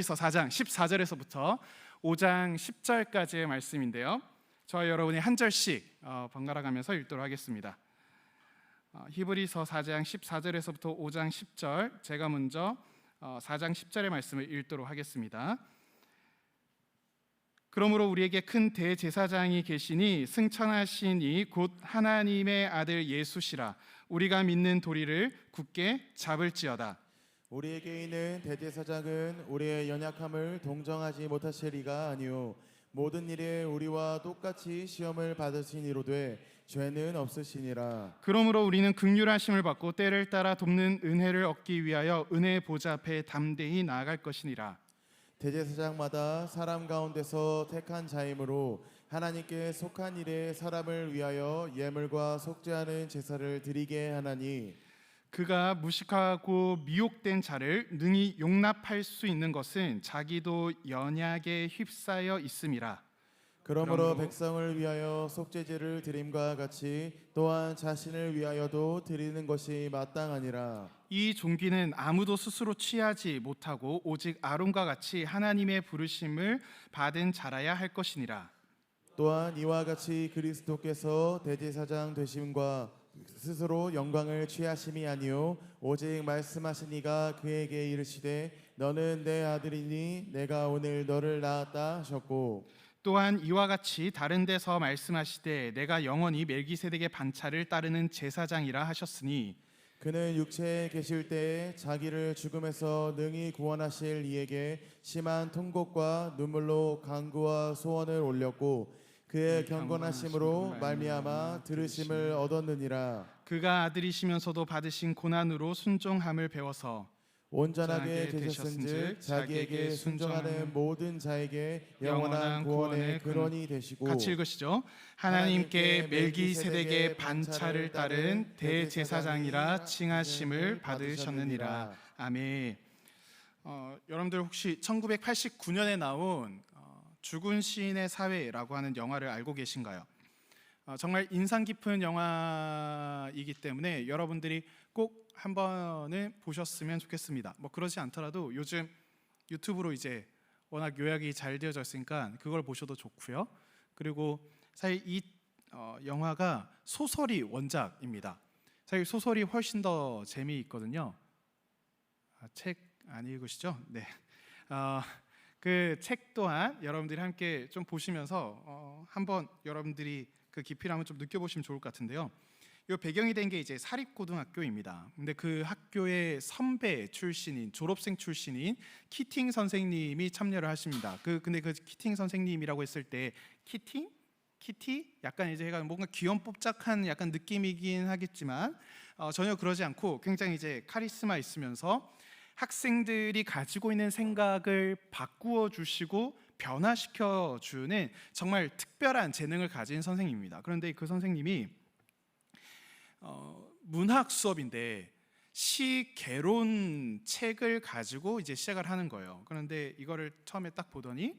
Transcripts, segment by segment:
히브리서 4장 14절에서부터 5장 10절까지의 말씀인데요. 저와 여러분이 한 절씩 번갈아 가면서 읽도록 하겠습니다. 히브리서 4장 14절에서부터 5장 10절, 제가 먼저 4장 10절의 말씀을 읽도록 하겠습니다. 그러므로 우리에게 큰 대제사장이 계시니 승천하신 이 곧 하나님의 아들 예수시라. 우리가 믿는 도리를 굳게 잡을지어다. 우리에게 있는 대제사장은 우리의 연약함을 동정하지 못하시리가 아니요 모든 일에 우리와 똑같이 시험을 받으신 이로되 죄는 없으시니라. 그러므로 우리는 긍휼하심을 받고 때를 따라 돕는 은혜를 얻기 위하여 은혜의 보좌 앞에 담대히 나아갈 것이니라. 대제사장마다 사람 가운데서 택한 자이므로 하나님께 속한 일에 사람을 위하여 예물과 속죄하는 제사를 드리게 하나니, 그가 무식하고 미혹된 자를 능히 용납할 수 있는 것은 자기도 연약에 휩싸여 있음이라. 그러므로 백성을 위하여 속죄제를 드림과 같이 또한 자신을 위하여도 드리는 것이 마땅하니라. 이 종기는 아무도 스스로 취하지 못하고 오직 아론과 같이 하나님의 부르심을 받은 자라야 할 것이니라. 또한 이와 같이 그리스도께서 대제사장 되심과 스스로 영광을 취하심이 아니요 오직 말씀하신 이가 그에게 이르시되 너는 내 아들이니 내가 오늘 너를 낳았다 하셨고, 또한 이와 같이 다른 데서 말씀하시되 내가 영원히 멜기세덱의 반차를 따르는 제사장이라 하셨으니, 그는 육체에 계실 때에 자기를 죽음에서 능히 구원하실 이에게 심한 통곡과 눈물로 간구와 소원을 올렸고 그의 경건하심으로 말미암아 들으심을 얻었느니라. 그가 아들이시면서도 받으신 고난으로 순종함을 배워서 온전하게 되셨은즉 자기에게 순종하는 모든 자에게 영원한 구원의 근원이 되시고, 같이 읽으시죠. 하나님께 멜기세덱의 반차를 따른 대제사장이라 칭하심을 받으셨느니라. 아멘. 여러분들 혹시 1989년에 나온 죽은 시인의 사회라고 하는 영화를 알고 계신가요? 정말 인상 깊은 영화이기 때문에 여러분들이 꼭 한 번은 보셨으면 좋겠습니다. 뭐 그러지 않더라도 요즘 유튜브로 이제 워낙 요약이 잘 되어져 있으니까 그걸 보셔도 좋고요. 그리고 사실 이 영화가 소설이 원작입니다. 사실 소설이 훨씬 더 재미있거든요. 책 안 읽으시죠? 네. 그 책 또한 여러분들이 함께 좀 보시면서 한번 여러분들이 그 깊이를 한번 좀 느껴보시면 좋을 것 같은데요. 이 배경이 된 게 이제 사립고등학교입니다. 근데 그 학교의 선배 출신인, 졸업생 출신인 키팅 선생님이 참여를 하십니다. 근데 그 키팅 선생님이라고 했을 때 키티? 약간 이제 해가 뭔가 귀염뽀짝한 약간 느낌이긴 하겠지만 전혀 그러지 않고 굉장히 이제 카리스마 있으면서 학생들이 가지고 있는 생각을 바꾸어 주시고 변화시켜 주는 정말 특별한 재능을 가진 선생님입니다. 그런데 그 선생님이 문학 수업인데 시개론 책을 가지고 이제 시작을 하는 거예요. 그런데 이거를 처음에 딱 보더니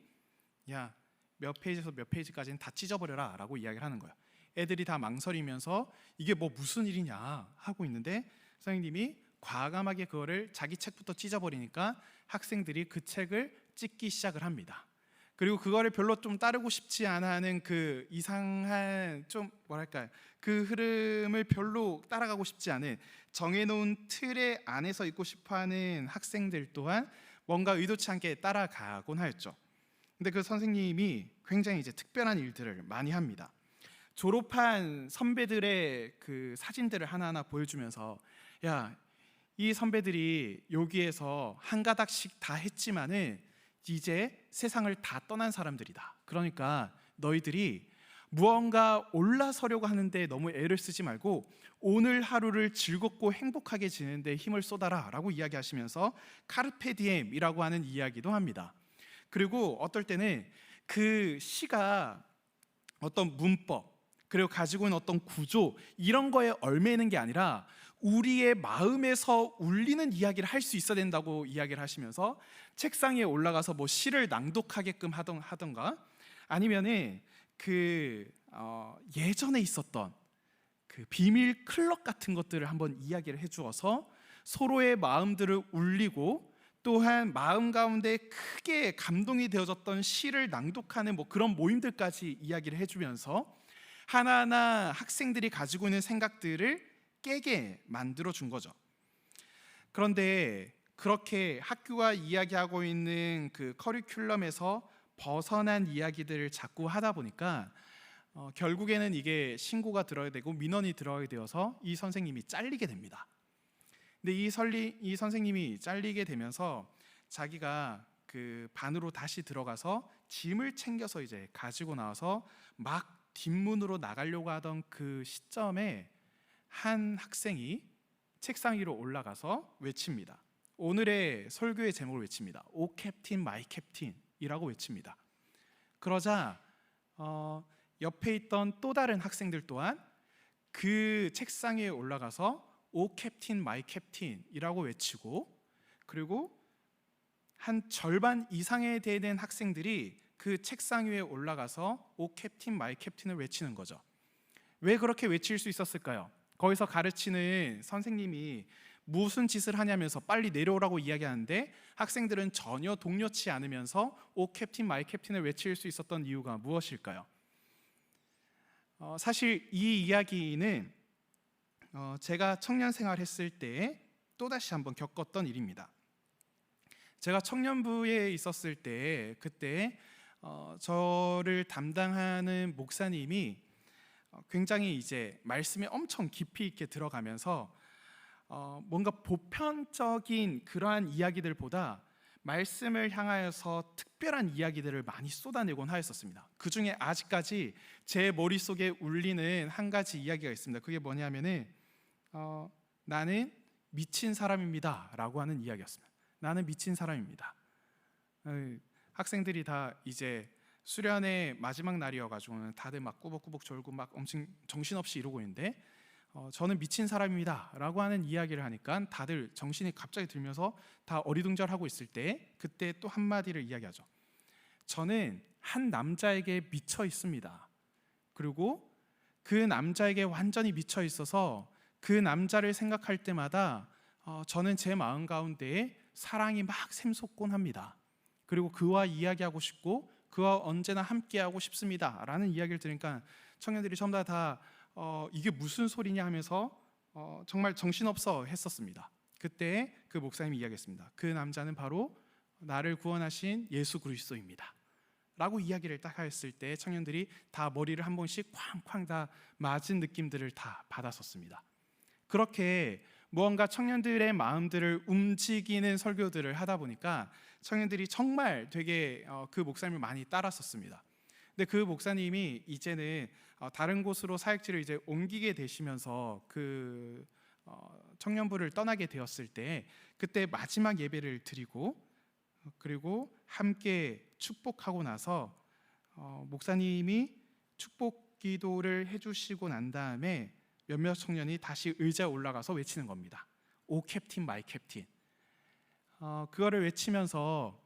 야, 몇 페이지에서 몇 페이지까지는 다 찢어버려라 라고 이야기를 하는 거예요. 애들이 다 망설이면서 이게 뭐 무슨 일이냐 하고 있는데 선생님이 과감하게 그거를 자기 책부터 찢어버리니까 학생들이 그 책을 찢기 시작을 합니다. 그리고 그거를 별로 좀 따르고 싶지 않아 하는 그 이상한 좀 뭐랄까요, 그 흐름을 별로 따라가고 싶지 않은 정해놓은 틀의 안에서 있고 싶어하는 학생들 또한 뭔가 의도치 않게 따라가곤 하였죠. 근데 그 선생님이 굉장히 이제 특별한 일들을 많이 합니다. 졸업한 선배들의 그 사진들을 하나하나 보여주면서 야, 이 선배들이 여기에서 한 가닥씩 다 했지만은 이제 세상을 다 떠난 사람들이다. 그러니까 너희들이 무언가 올라서려고 하는데 너무 애를 쓰지 말고 오늘 하루를 즐겁고 행복하게 지내는데 힘을 쏟아라 라고 이야기하시면서 카르페 디엠이라고 하는 이야기도 합니다. 그리고 어떨 때는 그 시가 어떤 문법 그리고 가지고 있는 어떤 구조 이런 거에 얽매이는 게 아니라 우리의 마음에서 울리는 이야기를 할 수 있어야 된다고 이야기를 하시면서 책상에 올라가서 뭐 시를 낭독하게끔 하던가 아니면은 예전에 있었던 그 비밀 클럽 같은 것들을 한번 이야기를 해주어서 서로의 마음들을 울리고 또한 마음 가운데 크게 감동이 되어졌던 시를 낭독하는 그런 모임들까지 이야기를 해주면서 하나하나 학생들이 가지고 있는 생각들을 깨게 만들어 준 거죠. 그런데 그렇게 학교가 이야기하고 있는 그 커리큘럼에서 벗어난 이야기들을 자꾸 하다 보니까 결국에는 이게 신고가 들어야 되고 민원이 들어야 되어서 이 선생님이 잘리게 됩니다. 근데 이 선생님이 잘리게 되면서 자기가 그 반으로 다시 들어가서 짐을 챙겨서 이제 가지고 나와서 막 뒷문으로 나가려고 하던 그 시점에 한 학생이 책상 위로 올라가서 외칩니다. 오늘의 설교의 제목을 외칩니다. 오 캡틴 마이 캡틴이라고 외칩니다. 그러자 옆에 있던 또 다른 학생들 또한 그 책상 위에 올라가서 오 캡틴 마이 캡틴이라고 외치고, 그리고 한 절반 이상에 되는 학생들이 그 책상 위에 올라가서 오 캡틴 마이 캡틴을 외치는 거죠. 왜 그렇게 외칠 수 있었을까요? 거기서 가르치는 선생님이 무슨 짓을 하냐면서 빨리 내려오라고 이야기하는데 학생들은 전혀 동요치 않으면서 오 캡틴 마이 캡틴을 외칠 수 있었던 이유가 무엇일까요? 사실 이 이야기는 제가 청년 생활했을 때 또다시 한번 겪었던 일입니다. 제가 청년부에 있었을 때 그때 저를 담당하는 목사님이 굉장히 이제 말씀에 엄청 깊이 있게 들어가면서 뭔가 보편적인 그러한 이야기들보다 말씀을 향하여서 특별한 이야기들을 많이 쏟아내곤 하였었습니다. 그 중에 아직까지 제 머릿속에 울리는 한 가지 이야기가 있습니다. 그게 뭐냐면은 나는 미친 사람입니다 라고 하는 이야기였습니다. 나는 미친 사람입니다. 학생들이 다 이제 수련의 마지막 날이어가지고는 다들 막 꾸벅꾸벅 졸고 막 엄청 정신없이 이러고 있는데 저는 미친 사람입니다 라고 하는 이야기를 하니까 다들 정신이 갑자기 들면서 다 어리둥절하고 있을 때 그때 또 한마디를 이야기하죠. 저는 한 남자에게 미쳐 있습니다. 그리고 그 남자에게 완전히 미쳐 있어서 그 남자를 생각할 때마다 저는 제 마음 가운데에 사랑이 막 샘솟곤 합니다. 그리고 그와 이야기하고 싶고 그와 언제나 함께하고 싶습니다 라는 이야기를 들으니까 청년들이 전부 다 이게 무슨 소리냐 하면서 정말 정신없어 했었습니다. 그때 그 목사님이 이야기했습니다. 그 남자는 바로 나를 구원하신 예수 그리스도입니다 라고 이야기를 딱 했을 때 청년들이 다 머리를 한 번씩 쾅쾅 다 맞은 느낌들을 다 받았었습니다. 그렇게 무언가 청년들의 마음들을 움직이는 설교들을 하다 보니까 청년들이 정말 되게 그 목사님을 많이 따랐었습니다. 근데 그 목사님이 이제는 다른 곳으로 사역지를 이제 옮기게 되시면서 그 청년부를 떠나게 되었을 때 그때 마지막 예배를 드리고 그리고 함께 축복하고 나서 목사님이 축복 기도를 해주시고 난 다음에 몇몇 청년이 다시 의자에 올라가서 외치는 겁니다. 오 캡틴 마이 캡틴. 그거를 외치면서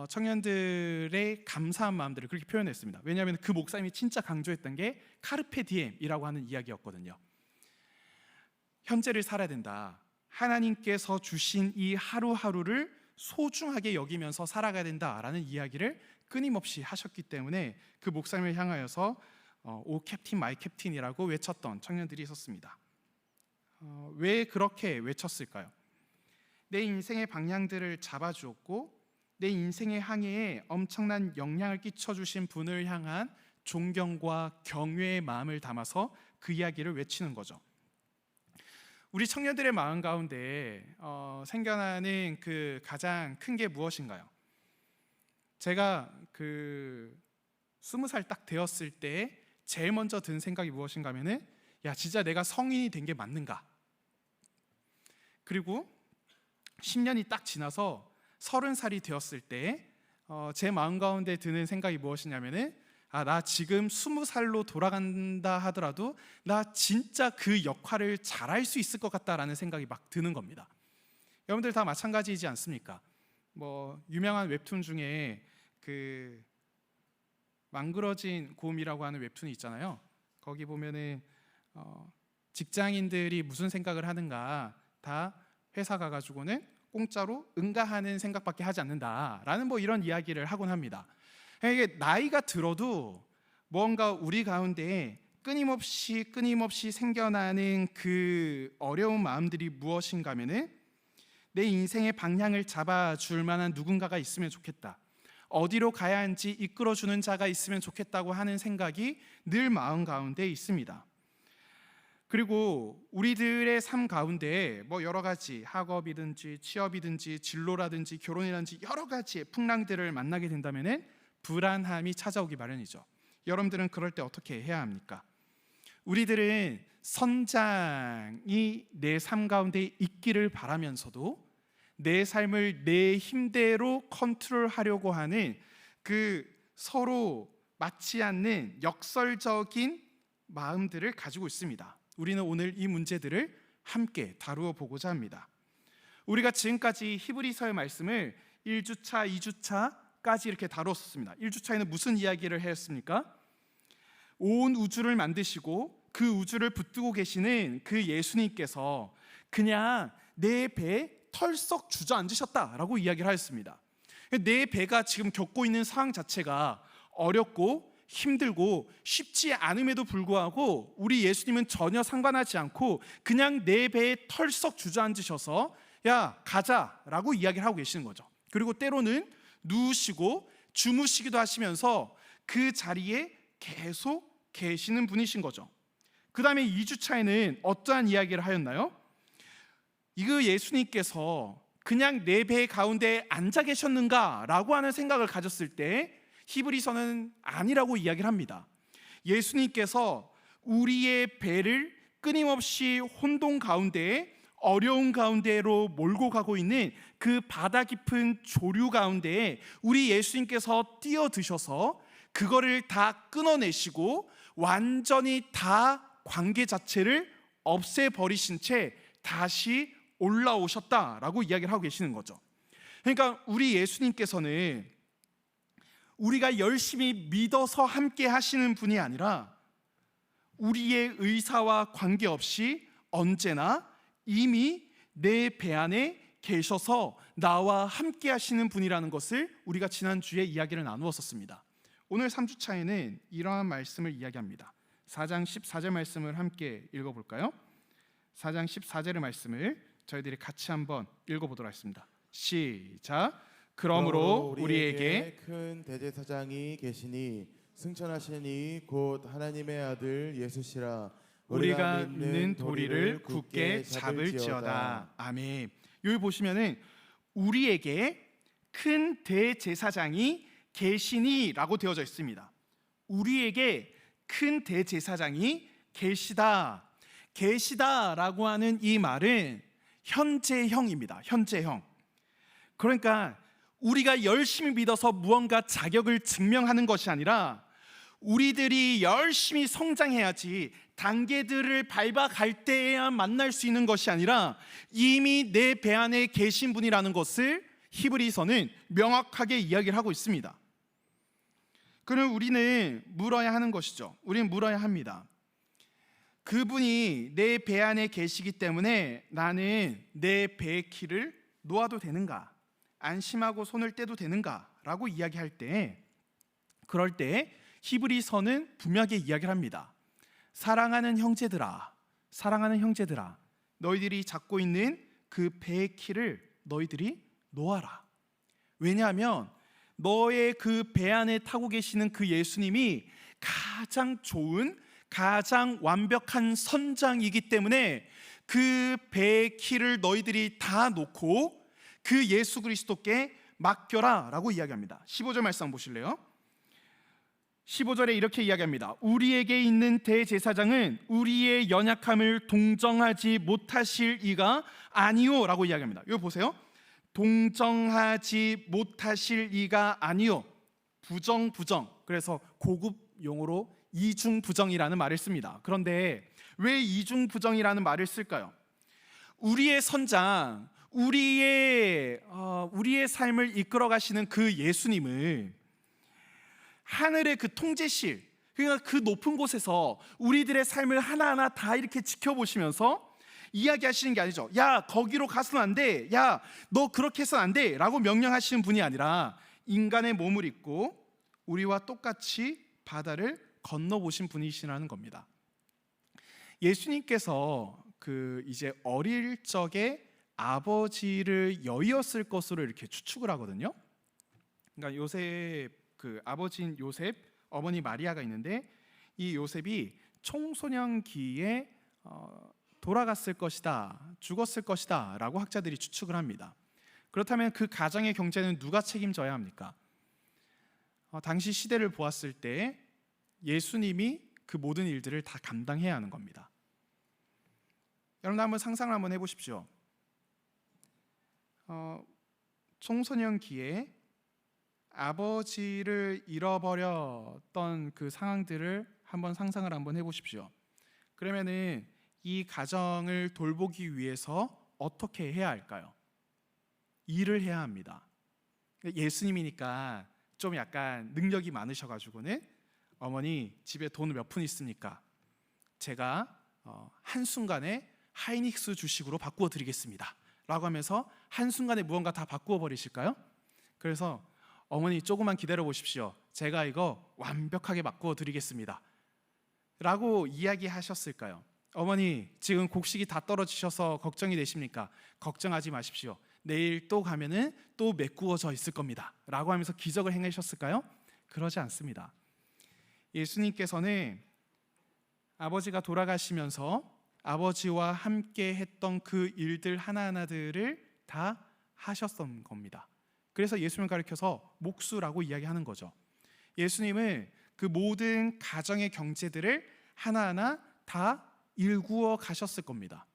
청년들의 감사한 마음들을 그렇게 표현했습니다. 왜냐하면 그 목사님이 진짜 강조했던 게 카르페 디엠이라고 하는 이야기였거든요. 현재를 살아야 된다. 하나님께서 주신 이 하루하루를 소중하게 여기면서 살아가야 된다라는 이야기를 끊임없이 하셨기 때문에 그 목사님을 향하여서 오 캡틴 마이 캡틴이라고 외쳤던 청년들이 있었습니다. 왜 그렇게 외쳤을까요? 내 인생의 방향들을 잡아주었고 내 인생의 항해에 엄청난 영향을 끼쳐주신 분을 향한 존경과 경외의 마음을 담아서 그 이야기를 외치는 거죠. 우리 청년들의 마음 가운데 생겨나는 그 가장 큰 게 무엇인가요? 제가 그 20살 딱 되었을 때 제일 먼저 든 생각이 무엇인가 하면은 야 진짜 내가 성인이 된 게 맞는가? 그리고 10년이 딱 지나서 30살이 되었을 때 제 마음 가운데 드는 생각이 무엇이냐면은 나 지금 20살로 돌아간다 하더라도 나 진짜 그 역할을 잘할 수 있을 것 같다라는 생각이 막 드는 겁니다. 여러분들 다 마찬가지이지 않습니까? 뭐 유명한 웹툰 중에 그 망그러진 곰이라고 하는 웹툰이 있잖아요. 거기 보면은 직장인들이 무슨 생각을 하는가 다 회사 가가지고는 공짜로 응가하는 생각밖에 하지 않는다라는 뭐 이런 이야기를 하곤 합니다. 이게 나이가 들어도 뭔가 우리 가운데 끊임없이 생겨나는 그 어려운 마음들이 무엇인가 하면은 내 인생의 방향을 잡아줄 만한 누군가가 있으면 좋겠다, 어디로 가야 하는지 이끌어주는 자가 있으면 좋겠다고 하는 생각이 늘 마음 가운데 있습니다. 그리고 우리들의 삶 가운데 뭐 여러 가지 학업이든지 취업이든지 진로라든지 결혼이라든지 여러 가지의 풍랑들을 만나게 된다면은 불안함이 찾아오기 마련이죠. 여러분들은 그럴 때 어떻게 해야 합니까? 우리들은 선장이 내 삶 가운데 있기를 바라면서도 내 삶을 내 힘대로 컨트롤하려고 하는 그 서로 맞지 않는 역설적인 마음들을 가지고 있습니다. 우리는 오늘 이 문제들을 함께 다루어 보고자 합니다. 우리가 지금까지 히브리서의 말씀을 1주차, 2주차까지 이렇게 다루었습니다. 1주차에는 무슨 이야기를 했습니까? 온 우주를 만드시고 그 우주를 붙들고 계시는 그 예수님께서 그냥 내 배에 털썩 주저앉으셨다라고 이야기를 하였습니다. 내 배가 지금 겪고 있는 상황 자체가 어렵고 힘들고 쉽지 않음에도 불구하고 우리 예수님은 전혀 상관하지 않고 그냥 내 배에 털썩 주저앉으셔서 야 가자라고 이야기를 하고 계시는 거죠. 그리고 때로는 누우시고 주무시기도 하시면서 그 자리에 계속 계시는 분이신 거죠. 그 다음에 2주차에는 어떠한 이야기를 하였나요? 이거 예수님께서 그냥 내 배 가운데 앉아 계셨는가 라고 하는 생각을 가졌을 때 히브리서는 아니라고 이야기를 합니다. 예수님께서 우리의 배를 끊임없이 혼돈 가운데 어려운 가운데로 몰고 가고 있는 그 바다 깊은 조류 가운데에 우리 예수님께서 뛰어드셔서 그거를 다 끊어내시고 완전히 다 관계 자체를 없애버리신 채 다시 올라오셨다라고 이야기를 하고 계시는 거죠. 그러니까 우리 예수님께서는 우리가 열심히 믿어서 함께 하시는 분이 아니라 우리의 의사와 관계없이 언제나 이미 내 배 안에 계셔서 나와 함께 하시는 분이라는 것을 우리가 지난주에 이야기를 나누었었습니다. 오늘 3주차에는 이러한 말씀을 이야기합니다. 4장 14절 말씀을 함께 읽어볼까요? 4장 14절의 말씀을 저희들이 같이 한번 읽어보도록 하겠습니다. 시작. 그러므로 우리에게 큰 대제사장이 계시니 승천하신 이 곧 하나님의 아들 예수시라. 우리가 믿는 도리를 굳게 잡을지어다. 아멘. 여기 보시면은 우리에게 큰 대제사장이 계시니라고 되어져 있습니다. 우리에게 큰 대제사장이 계시다라고 하는 이 말은 현재형입니다. 현재형. 그러니까 우리가 열심히 믿어서 무언가 자격을 증명하는 것이 아니라 우리들이 열심히 성장해야지 단계들을 밟아갈 때에야 만날 수 있는 것이 아니라 이미 내 배 안에 계신 분이라는 것을 히브리서는 명확하게 이야기를 하고 있습니다. 그럼 우리는 물어야 하는 것이죠. 우리는 물어야 합니다. 그분이 내 배 안에 계시기 때문에 나는 내 배의 키를 놓아도 되는가? 안심하고 손을 떼도 되는가? 라고 이야기할 때 그럴 때 히브리서는 분명하게 이야기를 합니다. 사랑하는 형제들아 너희들이 잡고 있는 그 배의 키를 너희들이 놓아라. 왜냐하면 너의 그 배 안에 타고 계시는 그 예수님이 가장 좋은 가장 완벽한 선장이기 때문에 그 배의 키를 너희들이 다 놓고 그 예수 그리스도께 맡겨라 라고 이야기합니다. 15절 말씀 보실래요? 15절에 이렇게 이야기합니다. 우리에게 있는 대제사장은 우리의 연약함을 동정하지 못하실 이가 아니요 라고 이야기합니다. 이거 보세요. 동정하지 못하실 이가 아니요. 부정. 그래서 고급 용어로 이중부정이라는 말을 씁니다. 그런데 왜 이중부정이라는 말을 쓸까요? 우리의 선장, 우리의 삶을 이끌어 가시는 그 예수님을 하늘의 그 통제실, 그러니까 그 높은 곳에서 우리들의 삶을 하나하나 다 이렇게 지켜보시면서 이야기하시는 게 아니죠. 야, 거기로 가서는 안 돼. 야, 너 그렇게 해서는 안 돼. 라고 명령하시는 분이 아니라 인간의 몸을 입고 우리와 똑같이 바다를 건너보신 분이시라는 겁니다. 예수님께서 이제 어릴 적에 아버지를 여의었을 것으로 이렇게 추측을 하거든요. 그러니까 요셉, 아버지인 요셉, 어머니 마리아가 있는데 이 요셉이 청소년기에 돌아갔을 것이다, 죽었을 것이다 라고 학자들이 추측을 합니다. 그렇다면 그 가정의 경제는 누가 책임져야 합니까? 당시 시대를 보았을 때 예수님이 그 모든 일들을 다 감당해야 하는 겁니다. 여러분 한번 상상을 한번 해보십시오. 청소년기에 아버지를 잃어버렸던 그 상황들을 한번 상상을 한번 해보십시오. 그러면은 이 가정을 돌보기 위해서 어떻게 해야 할까요? 일을 해야 합니다. 예수님이니까 좀 약간 능력이 많으셔가지고는 어머니 집에 돈 몇 푼 있습니까? 제가 한순간에 하이닉스 주식으로 바꾸어 드리겠습니다 라고 하면서 한순간에 무언가 다 바꾸어 버리실까요? 그래서 어머니 조금만 기다려 보십시오. 제가 이거 완벽하게 바꾸어 드리겠습니다 라고 이야기하셨을까요? 어머니 지금 곡식이 다 떨어지셔서 걱정이 되십니까? 걱정하지 마십시오. 내일 또 가면은 또 메꾸어져 있을 겁니다 라고 하면서 기적을 행하셨을까요? 그러지 않습니다. 예수님께서는 아버지가 돌아가시면서 아버지와 함께 했던 그 일들 하나하나들을 다 하셨던 겁니다. 그래서 예수님을 가리켜서 목수라고 이야기하는 거죠. 예수님은 그 모든 가정의 경제들을 하나하나 다 일구어 가셨을 겁니다.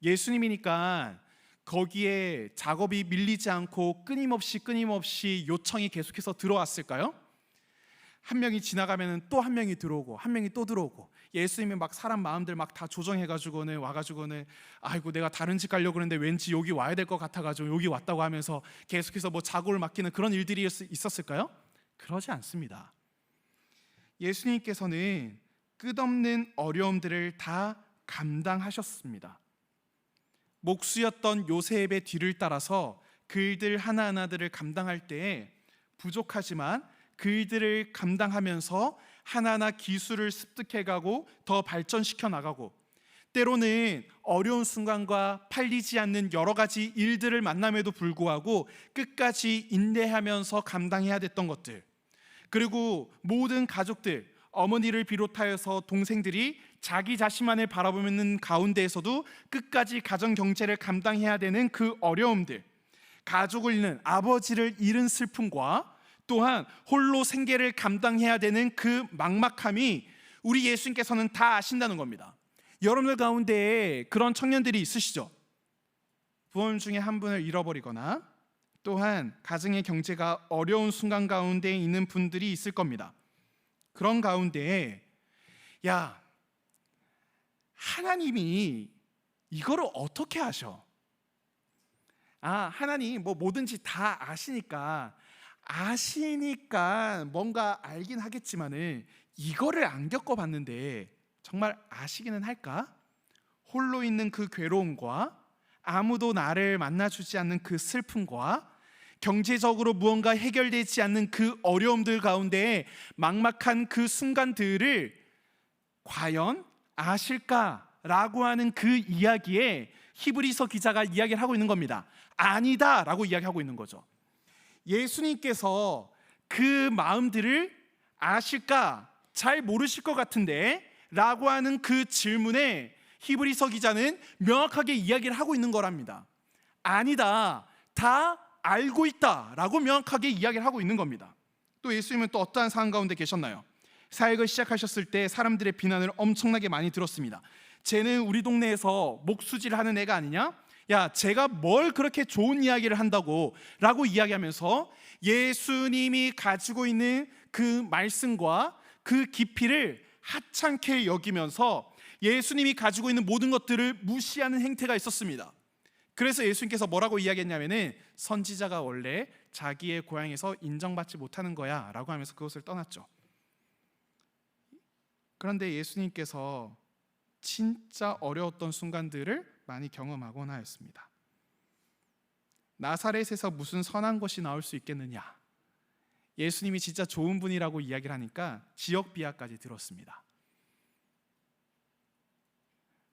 예수님이니까 거기에 작업이 밀리지 않고 끊임없이 요청이 계속해서 들어왔을까요? 한 명이 지나가면 또 한 명이 들어오고 한 명이 또 들어오고 예수님이 막 사람 마음들 막 다 조정해가지고는 와가지고는 아이고 내가 다른 집 가려고 그러는데 왠지 여기 와야 될 것 같아가지고 여기 왔다고 하면서 계속해서 뭐 작업을 맡기는 그런 일들이 있었을까요? 그러지 않습니다. 예수님께서는 끝없는 어려움들을 다 감당하셨습니다. 목수였던 요셉의 뒤를 따라서 그 일들 하나하나들을 감당할 때에 부족하지만 그 일들을 감당하면서 하나하나 기술을 습득해가고 더 발전시켜 나가고 때로는 어려운 순간과 팔리지 않는 여러 가지 일들을 만남에도 불구하고 끝까지 인내하면서 감당해야 됐던 것들, 그리고 모든 가족들, 어머니를 비롯하여서 동생들이 자기 자신만을 바라보는 가운데에서도 끝까지 가정 경제를 감당해야 되는 그 어려움들, 가족을 잃는 아버지를 잃은 슬픔과 또한 홀로 생계를 감당해야 되는 그 막막함이 우리 예수님께서는 다 아신다는 겁니다. 여러분들 가운데 그런 청년들이 있으시죠? 부모님 중에 한 분을 잃어버리거나 또한 가정의 경제가 어려운 순간 가운데 있는 분들이 있을 겁니다. 그런 가운데 야, 하나님이 이거를 어떻게 하셔? 하나님 뭐 뭐든지 다 아시니까 뭔가 알긴 하겠지만은 이거를 안 겪어봤는데 정말 아시기는 할까? 홀로 있는 그 괴로움과 아무도 나를 만나주지 않는 그 슬픔과 경제적으로 무언가 해결되지 않는 그 어려움들 가운데 막막한 그 순간들을 과연 아실까라고 하는 그 이야기에 히브리서 기자가 이야기를 하고 있는 겁니다. 아니다라고 이야기하고 있는 거죠. 예수님께서 그 마음들을 아실까? 잘 모르실 것 같은데 라고 하는 그 질문에 히브리서 기자는 명확하게 이야기를 하고 있는 거랍니다. 아니다, 다 알고 있다 라고 명확하게 이야기를 하고 있는 겁니다. 또 예수님은 또 어떠한 상황 가운데 계셨나요? 사역을 시작하셨을 때 사람들의 비난을 엄청나게 많이 들었습니다. 쟤는 우리 동네에서 목수질 하는 애가 아니냐? 야, 제가 뭘 그렇게 좋은 이야기를 한다고 라고 이야기하면서 예수님이 가지고 있는 그 말씀과 그 깊이를 하찮게 여기면서 예수님이 가지고 있는 모든 것들을 무시하는 행태가 있었습니다. 그래서 예수님께서 뭐라고 이야기했냐면은 선지자가 원래 자기의 고향에서 인정받지 못하는 거야 라고 하면서 그것을 떠났죠. 그런데 예수님께서 진짜 어려웠던 순간들을 많이 경험하곤 하였습니다. 나사렛에서 무슨 선한 것이 나올 수 있겠느냐? 예수님이 진짜 좋은 분이라고 이야기를 하니까 지역 비하까지 들었습니다.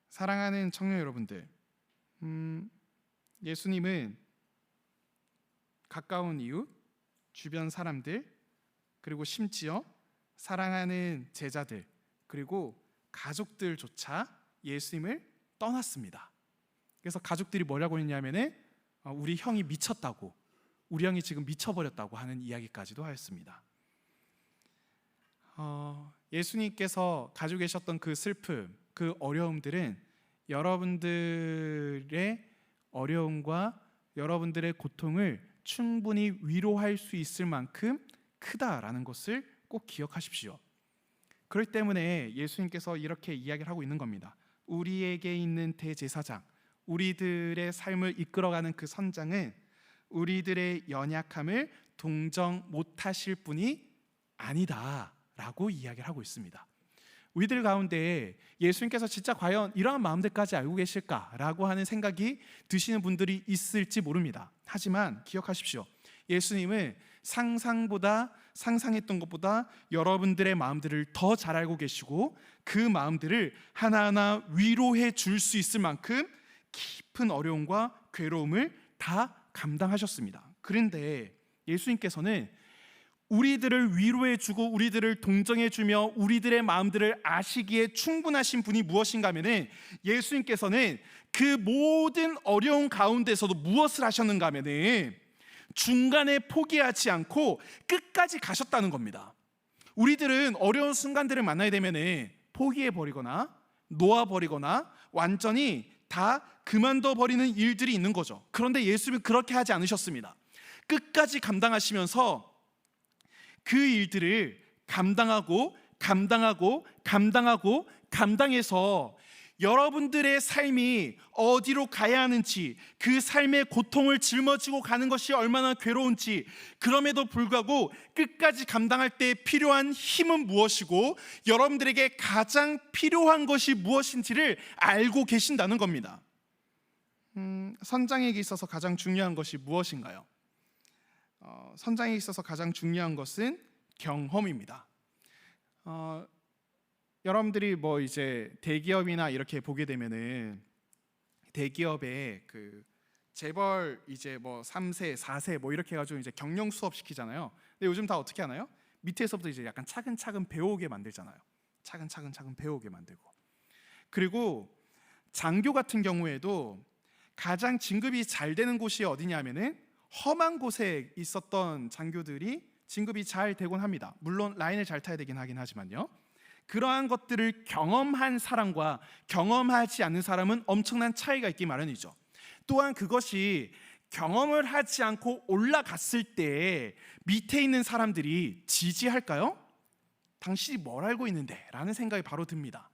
사랑하는 청년 여러분들, 예수님은 가까운 이웃, 주변 사람들, 그리고 심지어 사랑하는 제자들, 그리고 가족들조차 예수님을 떠났습니다. 그래서 가족들이 뭐라고 했냐면은 우리 형이 미쳤다고, 우리 형이 지금 미쳐버렸다고 하는 이야기까지도 하였습니다. 예수님께서 가지고 계셨던 그 슬픔, 그 어려움들은 여러분들의 어려움과 여러분들의 고통을 충분히 위로할 수 있을 만큼 크다라는 것을 꼭 기억하십시오. 그렇기 때문에 예수님께서 이렇게 이야기를 하고 있는 겁니다. 우리에게 있는 대제사장, 우리들의 삶을 이끌어가는 그 선장은 우리들의 연약함을 동정 못하실 분이 아니다라고 이야기를 하고 있습니다. 우리들 가운데 예수님께서 진짜 과연 이러한 마음들까지 알고 계실까라고 하는 생각이 드시는 분들이 있을지 모릅니다. 하지만 기억하십시오. 예수님은 상상했던 것보다 여러분들의 마음들을 더 잘 알고 계시고 그 마음들을 하나하나 위로해 줄 수 있을 만큼 깊은 어려움과 괴로움을 다 감당하셨습니다. 그런데 예수님께서는 우리들을 위로해주고 우리들을 동정해주며 우리들의 마음들을 아시기에 충분하신 분이 무엇인가 하면은 예수님께서는 그 모든 어려운 가운데서도 무엇을 하셨는가 하면은 중간에 포기하지 않고 끝까지 가셨다는 겁니다. 우리들은 어려운 순간들을 만나게 되면은 포기해버리거나 놓아버리거나 완전히 다 그만둬 버리는 일들이 있는 거죠. 그런데 예수님은 그렇게 하지 않으셨습니다. 끝까지 감당하시면서 그 일들을 감당해서 여러분들의 삶이 어디로 가야 하는지, 그 삶의 고통을 짊어지고 가는 것이 얼마나 괴로운지, 그럼에도 불구하고 끝까지 감당할 때 필요한 힘은 무엇이고 여러분들에게 가장 필요한 것이 무엇인지를 알고 계신다는 겁니다. 선장에게 있어서 가장 중요한 것이 무엇인가요? 선장에 있어서 가장 중요한 것은 경험입니다. 여러분들이 뭐 이제 대기업이나 이렇게 보게 되면은 대기업에 그 재벌 이제 뭐 3세, 4세 뭐 이렇게 해가지고 이제 경영 수업 시키잖아요. 근데 요즘 다 어떻게 하나요? 밑에서부터 이제 약간 차근차근 배우게 만들잖아요. 차근 배우게 만들고. 그리고 장교 같은 경우에도 가장 진급이 잘 되는 곳이 어디냐면은 험한 곳에 있었던 장교들이 진급이 잘 되곤 합니다. 물론 라인을 잘 타야 되긴 하긴 하지만요. 그러한 것들을 경험한 사람과 경험하지 않는 사람은 엄청난 차이가 있기 마련이죠. 또한 그것이 경험을 하지 않고 올라갔을 때 밑에 있는 사람들이 지지할까요? 당신이 뭘 알고 있는데? 라는 생각이 바로 듭니다.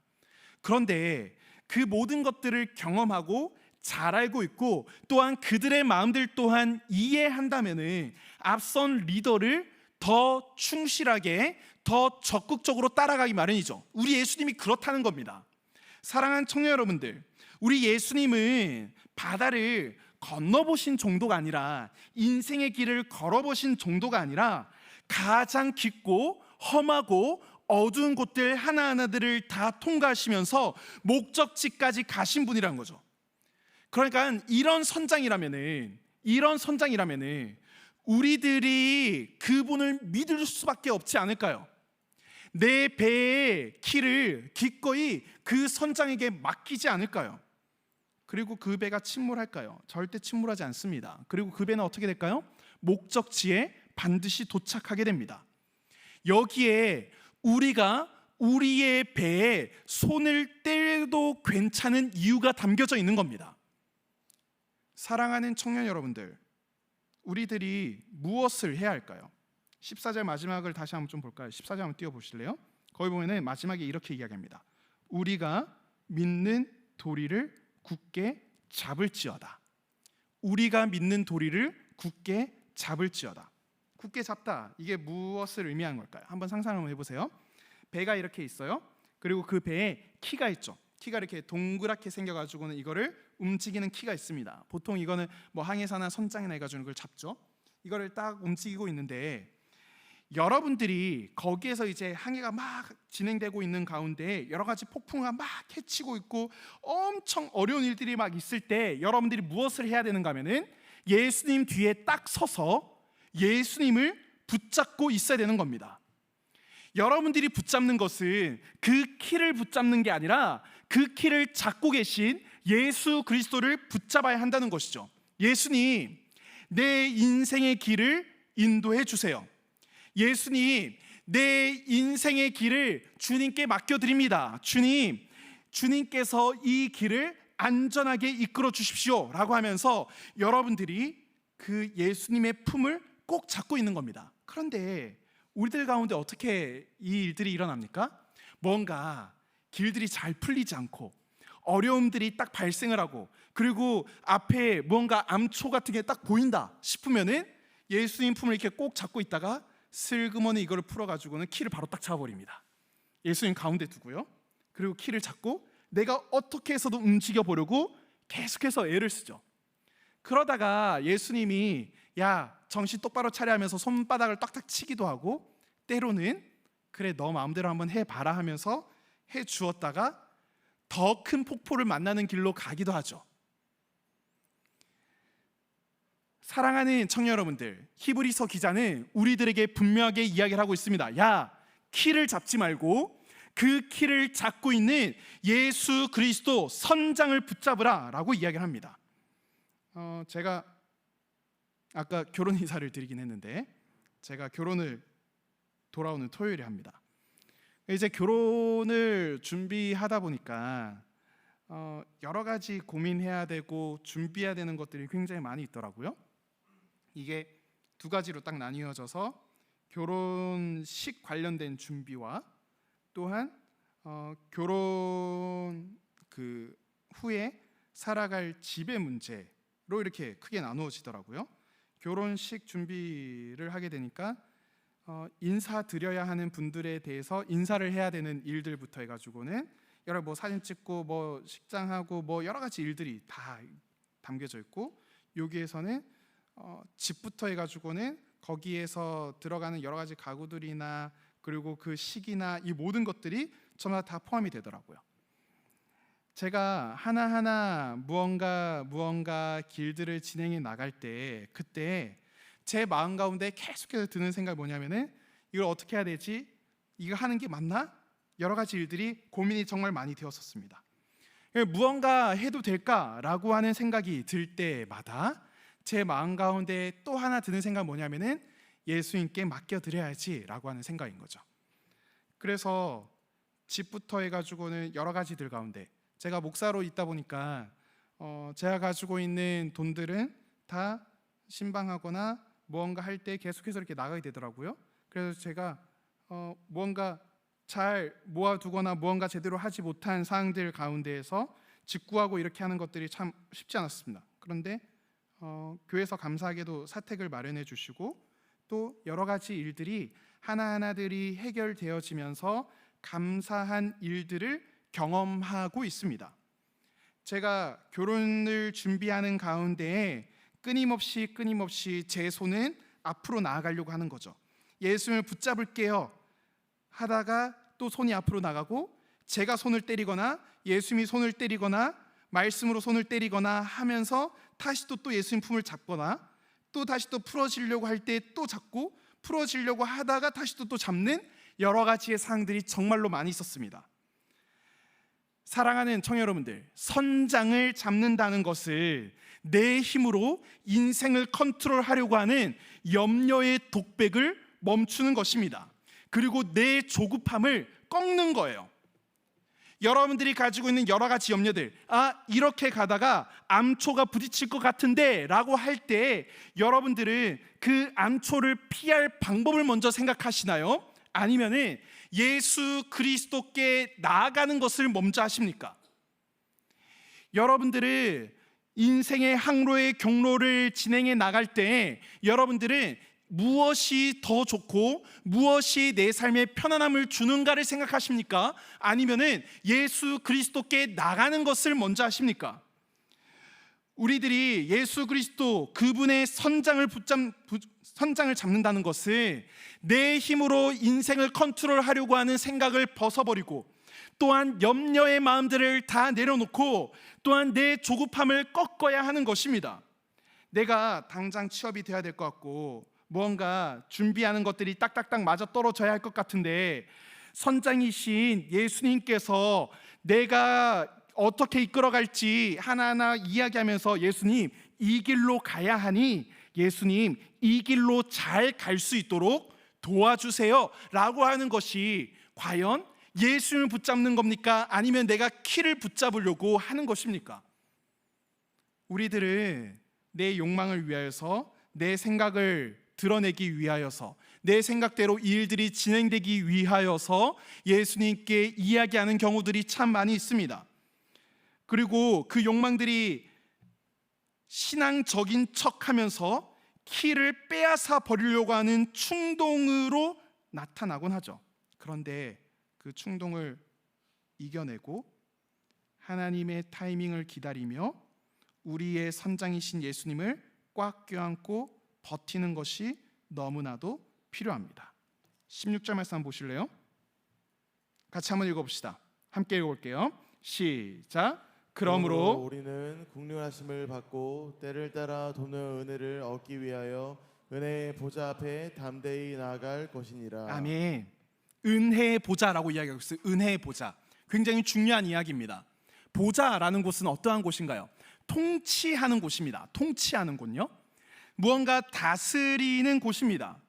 그런데 그 모든 것들을 경험하고 잘 알고 있고 또한 그들의 마음들 또한 이해한다면은 앞선 리더를 더 충실하게 더 적극적으로 따라가기 마련이죠. 우리 예수님이 그렇다는 겁니다. 사랑하는 청년 여러분들, 우리 예수님은 바다를 건너보신 정도가 아니라 인생의 길을 걸어보신 정도가 아니라 가장 깊고 험하고 어두운 곳들 하나하나들을 다 통과하시면서 목적지까지 가신 분이라는 거죠. 그러니까 이런 선장이라면은 우리들이 그분을 믿을 수밖에 없지 않을까요? 내 배의 키를 기꺼이 그 선장에게 맡기지 않을까요? 그리고 그 배가 침몰할까요? 절대 침몰하지 않습니다. 그리고 그 배는 어떻게 될까요? 목적지에 반드시 도착하게 됩니다. 여기에 우리가 우리의 배에 손을 떼도 괜찮은 이유가 담겨져 있는 겁니다. 사랑하는 청년 여러분들, 우리들이 무엇을 해야 할까요? 14절 마지막을 다시 한번 좀 볼까요? 14절 한번 띄워보실래요? 거기 보면은 마지막에 이렇게 이야기합니다. 우리가 믿는 도리를 굳게 잡을지어다. 우리가 믿는 도리를 굳게 잡을지어다. 굳게 잡다, 이게 무엇을 의미하는 걸까요? 한번 상상 한번 해보세요. 배가 이렇게 있어요. 그리고 그 배에 키가 있죠. 키가 이렇게 동그랗게 생겨가지고는 이거를 움직이는 키가 있습니다. 보통 이거는 뭐 항해사나 선장이나 해가지고 그걸 잡죠. 이거를 딱 움직이고 있는데 여러분들이 거기에서 이제 항해가 막 진행되고 있는 가운데 여러 가지 폭풍우가 막 해치고 있고 엄청 어려운 일들이 막 있을 때 여러분들이 무엇을 해야 되는가 하면은 예수님 뒤에 딱 서서 예수님을 붙잡고 있어야 되는 겁니다. 여러분들이 붙잡는 것은 그 키를 붙잡는 게 아니라 그 키를 잡고 계신 예수 그리스도를 붙잡아야 한다는 것이죠. 예수님, 내 인생의 길을 인도해 주세요. 예수님, 내 인생의 길을 주님께 맡겨드립니다. 주님, 주님께서 이 길을 안전하게 이끌어 주십시오 라고 하면서 여러분들이 그 예수님의 품을 꼭 잡고 있는 겁니다. 그런데 우리들 가운데 어떻게 이 일들이 일어납니까? 뭔가 길들이 잘 풀리지 않고 어려움들이 딱 발생을 하고 그리고 앞에 뭔가 암초 같은 게 딱 보인다 싶으면은 예수님 품을 이렇게 꼭 잡고 있다가 슬그머니 이거를 풀어가지고는 키를 바로 딱 잡아버립니다. 예수님 가운데 두고요. 그리고 키를 잡고 내가 어떻게 해서도 움직여 보려고 계속해서 애를 쓰죠. 그러다가 예수님이 야 정신 똑바로 차려 하면서 손바닥을 딱딱 치기도 하고 때로는 그래 너 마음대로 한번 해봐라 하면서 해주었다가 더 큰 폭포를 만나는 길로 가기도 하죠. 사랑하는 청년 여러분들, 히브리서 기자는 우리들에게 분명하게 이야기를 하고 있습니다. 야, 키를 잡지 말고 그 키를 잡고 있는 예수 그리스도 선장을 붙잡으라 라고 이야기를 합니다. 제가 아까 결혼 인사를 드리긴 했는데 제가 결혼을 돌아오는 토요일에 합니다. 이제 결혼을 준비하다 보니까 여러 가지 고민해야 되고 준비해야 되는 것들이 굉장히 많이 있더라고요. 이게 두 가지로 딱 나뉘어져서 결혼식 관련된 준비와 또한 결혼 그 후에 살아갈 집의 문제로 이렇게 크게 나누어지더라고요. 결혼식 준비를 하게 되니까 인사드려야 하는 분들에 대해서 인사를 해야 되는 일들부터 해가지고는 여러 뭐 사진 찍고 뭐 식장하고 뭐 여러 가지 일들이 다 담겨져 있고 여기에서는 집부터 해가지고는 거기에서 들어가는 여러 가지 가구들이나 그리고 그 식이나 이 모든 것들이 전부 다 포함이 되더라고요. 제가 하나하나 무언가 길들을 진행해 나갈 때 그때 제 마음 가운데 계속해서 드는 생각이 뭐냐면은 이걸 어떻게 해야 되지? 이거 하는 게 맞나? 여러 가지 일들이 고민이 정말 많이 되었었습니다. 무언가 해도 될까라고 하는 생각이 들 때마다 제 마음 가운데 또 하나 드는 생각이 뭐냐면은 예수님께 맡겨드려야지라고 하는 생각인 거죠. 그래서 집부터 해가지고는 여러 가지들 가운데 제가 목사로 있다 보니까 제가 가지고 있는 돈들은 다 신방하거나 무언가 할 때 계속해서 이렇게 나가게 되더라고요. 그래서 제가 무언가 잘 모아두거나 무언가 제대로 하지 못한 사항들 가운데에서 직구하고 이렇게 하는 것들이 참 쉽지 않았습니다. 그런데 교회에서 감사하게도 사택을 마련해 주시고 또 여러 가지 일들이 하나하나들이 해결되어지면서 감사한 일들을 경험하고 있습니다. 제가 결혼을 준비하는 가운데에 끊임없이 제 손은 앞으로 나아가려고 하는 거죠. 예수님을 붙잡을게요 하다가 또 손이 앞으로 나가고 제가 손을 때리거나 예수님이 손을 때리거나 말씀으로 손을 때리거나 하면서 다시 또 예수님 품을 잡거나 또 다시 또 풀어지려고 할 때 또 잡고 풀어지려고 하다가 다시 또 잡는 여러 가지의 상황들이 정말로 많이 있었습니다. 사랑하는 청년 여러분들, 선장을 잡는다는 것을 내 힘으로 인생을 컨트롤하려고 하는 염려의 독백을 멈추는 것입니다. 그리고 내 조급함을 꺾는 거예요. 여러분들이 가지고 있는 여러 가지 염려들, 이렇게 가다가 암초가 부딪힐 것 같은데 라고 할 때 여러분들은 그 암초를 피할 방법을 먼저 생각하시나요? 아니면은 예수 그리스도께 나아가는 것을 먼저 하십니까? 여러분들은 인생의 항로의 경로를 진행해 나갈 때 여러분들은 무엇이 더 좋고 무엇이 내 삶에 편안함을 주는가를 생각하십니까? 아니면은 예수 그리스도께 나가는 것을 먼저 하십니까? 우리들이 예수 그리스도 그분의 선장을 잡는다는 것은 내 힘으로 인생을 컨트롤하려고 하는 생각을 벗어버리고, 또한 염려의 마음들을 다 내려놓고, 또한 내 조급함을 꺾어야 하는 것입니다. 내가 당장 취업이 돼야 될 것 같고 무언가 준비하는 것들이 딱딱딱 맞아 떨어져야 할 것 같은데, 선장이신 예수님께서 내가 어떻게 이끌어갈지 하나하나 이야기하면서 예수님 이 길로 가야 하니 예수님 이 길로 잘 갈 수 있도록 도와주세요 라고 하는 것이 과연 예수님을 붙잡는 겁니까? 아니면 내가 키를 붙잡으려고 하는 것입니까? 우리들은 내 욕망을 위하여서, 내 생각을 드러내기 위하여서, 내 생각대로 일들이 진행되기 위하여서 예수님께 이야기하는 경우들이 참 많이 있습니다. 그리고 그 욕망들이 신앙적인 척하면서 키를 빼앗아 버리려고 하는 충동으로 나타나곤 하죠. 그런데 그 충동을 이겨내고 하나님의 타이밍을 기다리며 우리의 선장이신 예수님을 꽉 껴안고 버티는 것이 너무나도 필요합니다. 16절 말씀 한번 보실래요? 같이 한번 읽어봅시다. 함께 읽어볼게요. 시작. 그러므로 우리는 국률하심을 받고 때를 따라 돕는 은혜를 얻기 위하여 은혜의 보좌 앞에 담대히 나아갈 것이니라. 아멘. 은혜의 보좌라고 이야기하고 있어요. 은혜의 보좌. 굉장히 중요한 이야기입니다. 보좌라는 곳은 어떠한 곳인가요? 통치하는 곳입니다. 통치하는 곳요. 무언가 다스리는 곳입니다.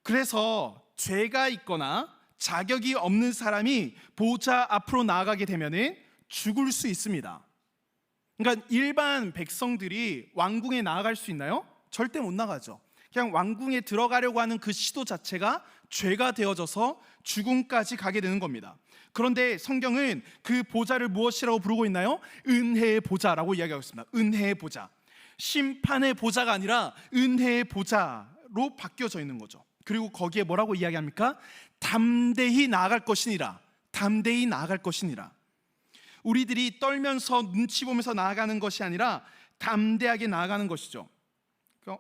그래서 죄가 있거나 자격이 없는 사람이 보좌 앞으로 나아가게 되면은 죽을 수 있습니다. 그러니까 일반 백성들이 왕궁에 나아갈 수 있나요? 절대 못 나가죠. 그냥 왕궁에 들어가려고 하는 그 시도 자체가 죄가 되어져서 죽음까지 가게 되는 겁니다. 그런데 성경은 그 보좌를 무엇이라고 부르고 있나요? 은혜의 보좌라고 이야기하고 있습니다. 은혜의 보좌. 심판의 보좌가 아니라 은혜의 보좌로 바뀌어져 있는 거죠. 그리고 거기에 뭐라고 이야기합니까? 담대히 나아갈 것이니라. 담대히 나아갈 것이니라. 우리들이 떨면서 눈치 보면서 나아가는 것이 아니라 담대하게 나아가는 것이죠.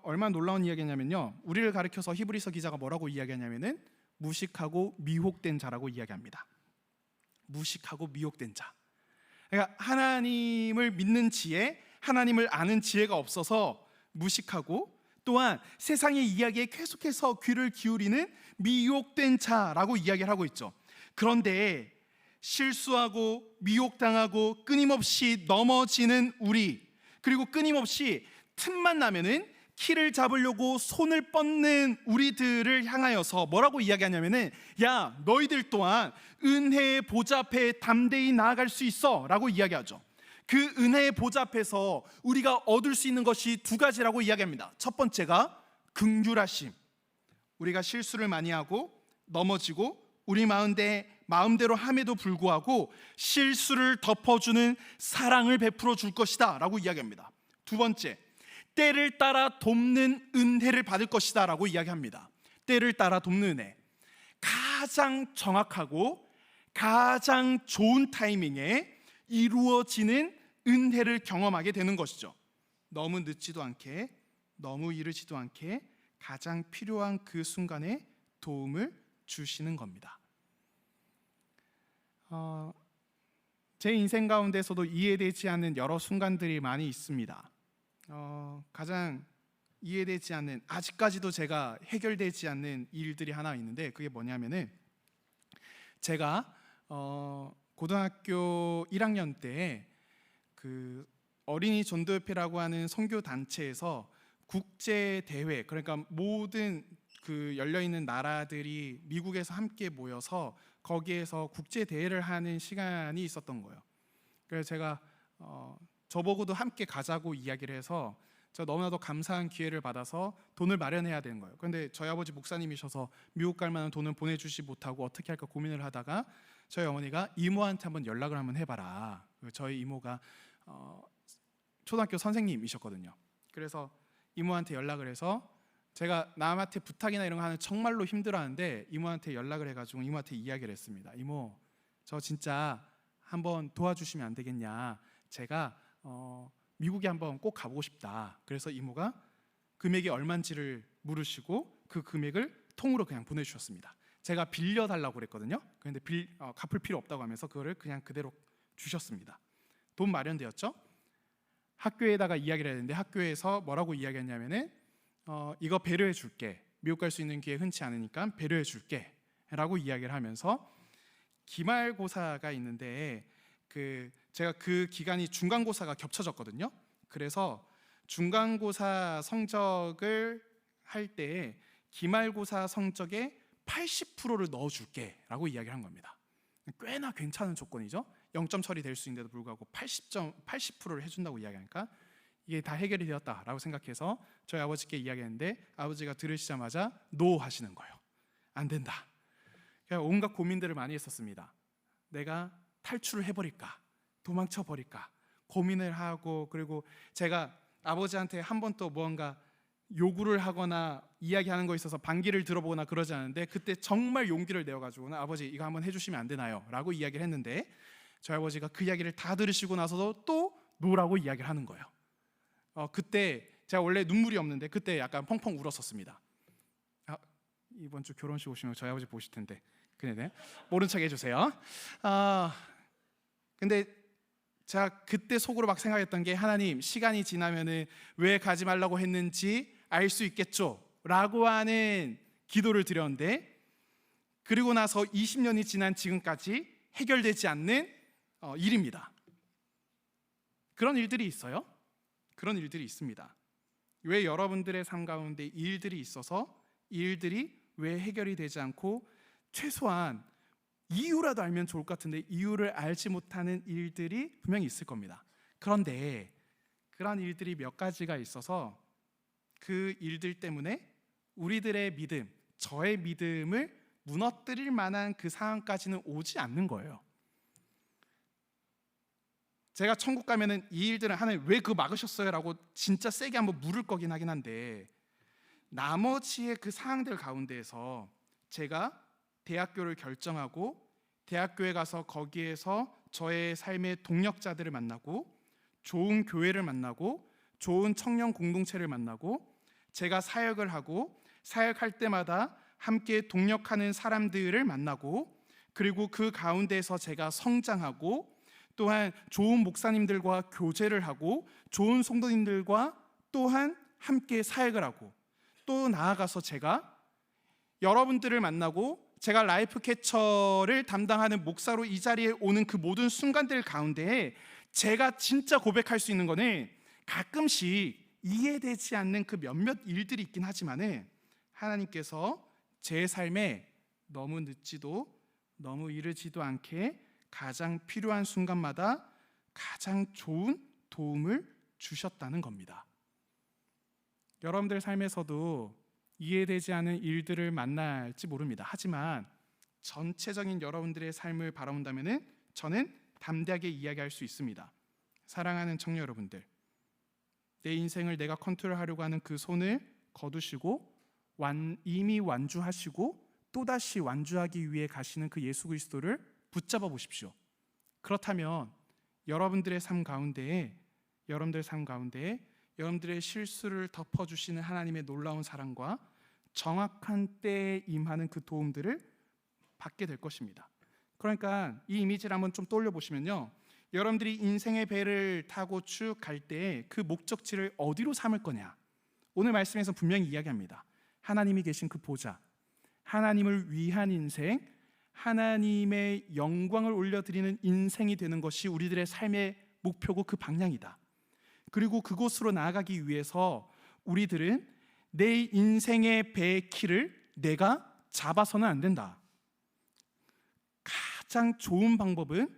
얼마나 놀라운 이야기냐면요, 우리를 가리켜서 히브리서 기자가 뭐라고 이야기하냐면은 무식하고 미혹된 자라고 이야기합니다. 무식하고 미혹된 자. 그러니까 하나님을 믿는 지혜, 하나님을 아는 지혜가 없어서 무식하고, 또한 세상의 이야기에 계속해서 귀를 기울이는 미혹된 자라고 이야기를 하고 있죠. 그런데 실수하고 미혹당하고 끊임없이 넘어지는 우리, 그리고 끊임없이 틈만 나면은 키를 잡으려고 손을 뻗는 우리들을 향하여서 뭐라고 이야기하냐면은, 야 너희들 또한 은혜의 보좌 앞에 담대히 나아갈 수 있어 라고 이야기하죠. 그 은혜의 보좌 앞에서 우리가 얻을 수 있는 것이 두 가지라고 이야기합니다. 첫 번째가 긍휼하심. 우리가 실수를 많이 하고 넘어지고 우리 마음대로 함에도 불구하고 실수를 덮어주는 사랑을 베풀어 줄 것이다 라고 이야기합니다. 두 번째, 때를 따라 돕는 은혜를 받을 것이다 라고 이야기합니다. 때를 따라 돕는 은혜. 가장 정확하고 가장 좋은 타이밍에 이루어지는 은혜를 경험하게 되는 것이죠. 너무 늦지도 않게, 너무 이르지도 않게 가장 필요한 그 순간에 도움을 주시는 겁니다. 제 인생 가운데서도 이해되지 않는 여러 순간들이 많이 있습니다. 가장 이해되지 않는, 아직까지도 제가 해결되지 않는 일들이 하나 있는데, 그게 뭐냐면은 제가 고등학교 1학년 때 그 어린이 전도협회라고 하는 선교 단체에서 국제 대회, 그러니까 모든 그 열려 있는 나라들이 미국에서 함께 모여서 거기에서 국제 대회를 하는 시간이 있었던 거예요. 그래서 제가 저보고도 함께 가자고 이야기를 해서 제가 너무나도 감사한 기회를 받아서 돈을 마련해야 되는 거예요. 그런데 저희 아버지 목사님이셔서 미국 갈 만한 돈을 보내주지 못하고 어떻게 할까 고민을 하다가 저희 어머니가 이모한테 한번 연락을 한번 해봐라. 저희 이모가 초등학교 선생님이셨거든요. 그래서 이모한테 연락을 해서, 제가 남한테 부탁이나 이런 거 하는 정말로 힘들어하는데 이모한테 연락을 해가지고 이모한테 이야기를 했습니다. 이모, 저 진짜 한번 도와주시면 안 되겠냐. 제가 미국에 한번 꼭 가보고 싶다. 그래서 이모가 금액이 얼마인지를 물으시고 그 금액을 통으로 그냥 보내주셨습니다. 제가 빌려달라고 그랬거든요. 그런데 갚을 필요 없다고 하면서 그거를 그냥 그대로 주셨습니다. 돈 마련되었죠. 학교에다가 이야기를 했는데 학교에서 뭐라고 이야기했냐면은 이거 배려해 줄게. 미국 갈 수 있는 기회 흔치 않으니까 배려해 줄게 라고 이야기를 하면서 기말고사가 있는데 제가 그 기간이 중간고사가 겹쳐졌거든요. 그래서 중간고사 성적을 할 때 기말고사 성적에 80%를 넣어줄게 라고 이야기를 한 겁니다. 꽤나 괜찮은 조건이죠. 0점 처리될 수 있는데도 불구하고 80%를 해준다고 이야기하니까 이게 다 해결이 되었다라고 생각해서 저희 아버지께 이야기했는데 아버지가 들으시자마자 노 하시는 거예요. 안 된다. 그러니까 온갖 고민들을 많이 했었습니다. 내가 탈출을 해버릴까, 도망쳐버릴까 고민을 하고, 그리고 제가 아버지한테 한 번 또 무언가 요구를 하거나 이야기하는 거 있어서 반기를 들어보거나 그러지 않은데 그때 정말 용기를 내어가지고는 아버지 이거 한번 해주시면 안 되나요? 라고 이야기를 했는데 저희 아버지가 그 이야기를 다 들으시고 나서도 또 노라고 이야기를 하는 거예요. 그때 제가 원래 눈물이 없는데 그때 약간 펑펑 울었었습니다. 이번 주 결혼식 오시면 저희 아버지 보실 텐데 그네 모른 척 해주세요. 근데 제가 그때 속으로 막 생각했던 게 하나님 시간이 지나면은 왜 가지 말라고 했는지 알 수 있겠죠 라고 하는 기도를 드렸는데 그리고 나서 20년이 지난 지금까지 해결되지 않는 일입니다. 그런 일들이 있어요. 그런 일들이 있습니다. 왜 여러분들의 삶 가운데 이 일들이 있어서 이 일들이 왜 해결이 되지 않고 최소한 이유라도 알면 좋을 것 같은데 이유를 알지 못하는 일들이 분명히 있을 겁니다. 그런데 그런 일들이 몇 가지가 있어서 그 일들 때문에 우리들의 믿음, 저의 믿음을 무너뜨릴 만한 그 상황까지는 오지 않는 거예요. 제가 천국 가면은 이 일들은 하나님 왜 그거 막으셨어요? 라고 진짜 세게 한번 물을 거긴 하긴 한데 나머지의 그 상황들 가운데에서 제가 대학교를 결정하고 대학교에 가서 거기에서 저의 삶의 동력자들을 만나고 좋은 교회를 만나고 좋은 청년 공동체를 만나고 제가 사역을 하고 사역할 때마다 함께 동력하는 사람들을 만나고 그리고 그 가운데서 제가 성장하고 또한 좋은 목사님들과 교제를 하고 좋은 성도님들과 또한 함께 사역을 하고 또 나아가서 제가 여러분들을 만나고 제가 라이프 캐쳐를 담당하는 목사로 이 자리에 오는 그 모든 순간들 가운데에 제가 진짜 고백할 수 있는 거는 가끔씩 이해되지 않는 그 몇몇 일들이 있긴 하지만은 하나님께서 제 삶에 너무 늦지도 너무 이르지도 않게 가장 필요한 순간마다 가장 좋은 도움을 주셨다는 겁니다. 여러분들 삶에서도 이해되지 않은 일들을 만날지 모릅니다. 하지만 전체적인 여러분들의 삶을 바라본다면 저는 담대하게 이야기할 수 있습니다. 사랑하는 청년 여러분들, 내 인생을 내가 컨트롤하려고 하는 그 손을 거두시고 이미 완주하시고 또다시 완주하기 위해 가시는 그 예수 그리스도를 붙잡아 보십시오. 그렇다면 여러분들의 삶 가운데에 여러분들의 실수를 덮어주시는 하나님의 놀라운 사랑과 정확한 때에 임하는 그 도움들을 받게 될 것입니다. 그러니까 이 이미지를 한번 좀 떠올려 보시면요, 여러분들이 인생의 배를 타고 쭉 갈 때 그 목적지를 어디로 삼을 거냐, 오늘 말씀에서 분명히 이야기합니다. 하나님이 계신 그 보좌, 하나님을 위한 인생, 하나님의 영광을 올려드리는 인생이 되는 것이 우리들의 삶의 목표고 그 방향이다. 그리고 그곳으로 나아가기 위해서 우리들은 내 인생의 배의 키를 내가 잡아서는 안 된다. 가장 좋은 방법은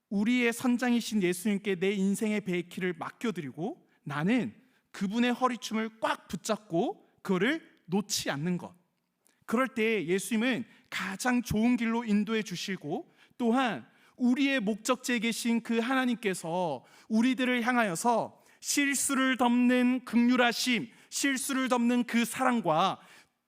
우리의 선장이신 예수님께 내 인생의 배의 키를 맡겨드리고 나는 그분의 허리춤을 꽉 붙잡고 그거를 놓지 않는 것. 그럴 때 예수님은 가장 좋은 길로 인도해 주시고 또한 우리의 목적지에 계신 그 하나님께서 우리들을 향하여서 실수를 덮는 긍휼하심, 실수를 덮는 그 사랑과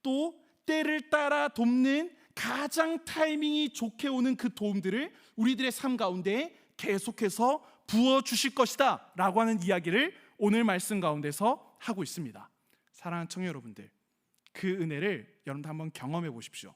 또 때를 따라 돕는 가장 타이밍이 좋게 오는 그 도움들을 우리들의 삶 가운데 계속해서 부어 주실 것이다 라고 하는 이야기를 오늘 말씀 가운데서 하고 있습니다. 사랑하는 청년 여러분들, 그 은혜를 여러분들 한번 경험해 보십시오.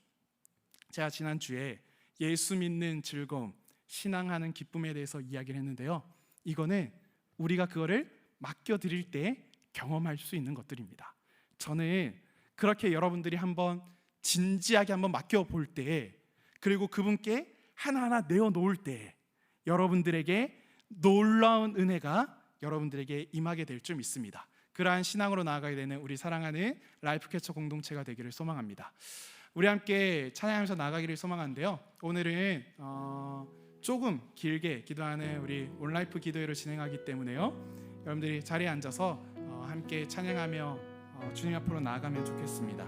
제가 지난주에 예수 믿는 즐거움, 신앙하는 기쁨에 대해서 이야기를 했는데요, 이거는 우리가 그거를 맡겨드릴 때 경험할 수 있는 것들입니다. 저는 그렇게 여러분들이 한번 진지하게 한번 맡겨볼 때, 그리고 그분께 하나하나 내어놓을 때 여러분들에게 놀라운 은혜가 여러분들에게 임하게 될 줄 믿습니다. 그러한 신앙으로 나아가게 되는 우리 사랑하는 라이프캐쳐 공동체가 되기를 소망합니다. 우리 함께 찬양하면서 나가기를 소망하는데요, 오늘은 조금 길게 기도하는 우리 온라이프 기도회를 진행하기 때문에요, 여러분들이 자리에 앉아서 함께 찬양하며 주님 앞으로 나아가면 좋겠습니다.